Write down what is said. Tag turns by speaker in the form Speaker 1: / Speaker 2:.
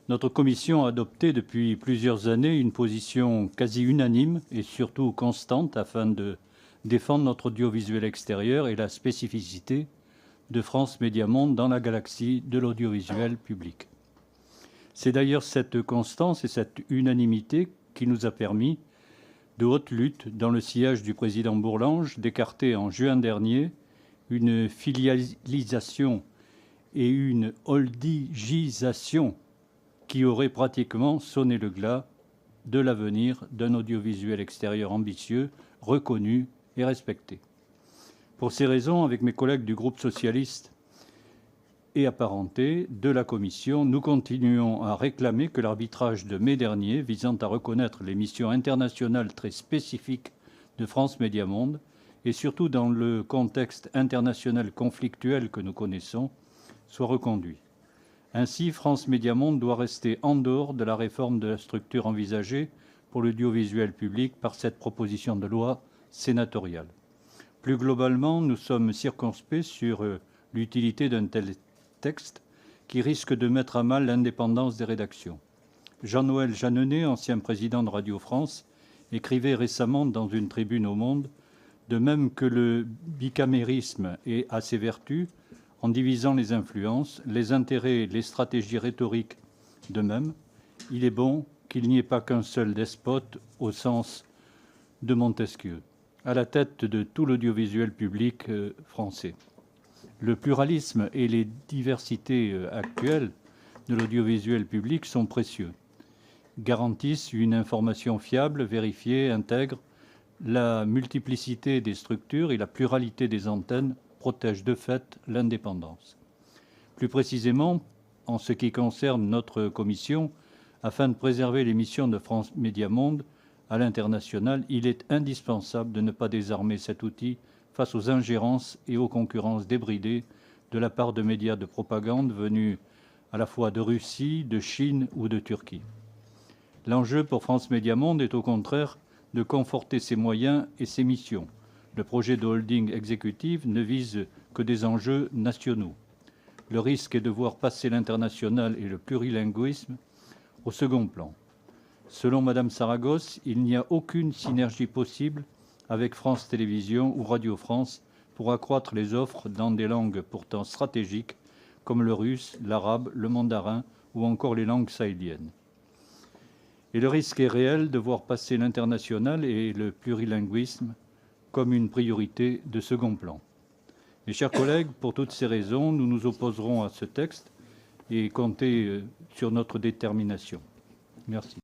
Speaker 1: Notre commission a adopté depuis plusieurs années une position quasi unanime et surtout constante afin de défendre notre audiovisuel extérieur et la spécificité de France Médias Monde dans la galaxie de l'audiovisuel public. C'est d'ailleurs cette constance et cette unanimité qui nous a permis, de haute lutte dans le sillage du président Bourlange, d'écarter en juin dernier une filialisation et une holdigisation qui aurait pratiquement sonné le glas de l'avenir d'un audiovisuel extérieur ambitieux, reconnu et respecté. Pour ces raisons, avec mes collègues du groupe socialiste et apparentés de la Commission, nous continuons à réclamer que l'arbitrage de mai dernier, visant à reconnaître les missions internationales très spécifiques de France Médias Monde, et surtout dans le contexte international conflictuel que nous connaissons, soit reconduit. Ainsi, France Médias Monde doit rester en dehors de la réforme de la structure envisagée pour l'audiovisuel public par cette proposition de loi sénatoriale. Plus globalement, nous sommes circonspects sur l'utilité d'un tel texte qui risque de mettre à mal l'indépendance des rédactions. Jean-Noël Jeanneney, ancien président de Radio France, écrivait récemment dans une tribune au Monde: de même que le bicamérisme a ses vertus, en divisant les influences, les intérêts et les stratégies rhétoriques de même, il est bon qu'il n'y ait pas qu'un seul despote au sens de Montesquieu, à la tête de tout l'audiovisuel public français. Le pluralisme et les diversités actuelles de l'audiovisuel public sont précieux, garantissent une information fiable, vérifiée, intègre. La multiplicité des structures et la pluralité des antennes protègent de fait l'indépendance. Plus précisément, en ce qui concerne notre commission, afin de préserver les missions de France Médias Monde à l'international, il est indispensable de ne pas désarmer cet outil face aux ingérences et aux concurrences débridées de la part de médias de propagande venus à la fois de Russie, de Chine ou de Turquie. L'enjeu pour France Médias Monde est au contraire de conforter ses moyens et ses missions. Le projet de holding exécutive ne vise que des enjeux nationaux. Le risque est de voir passer l'international et le plurilinguisme au second plan. Selon Mme Saragosse, il n'y a aucune synergie possible avec France Télévisions ou Radio France pour accroître les offres dans des langues pourtant stratégiques comme le russe, l'arabe, le mandarin ou encore les langues sahéliennes. Et le risque est réel de voir passer l'international et le plurilinguisme comme une priorité de second plan. Mes chers collègues, pour toutes ces raisons, nous nous opposerons à ce texte et comptez sur notre détermination. Merci.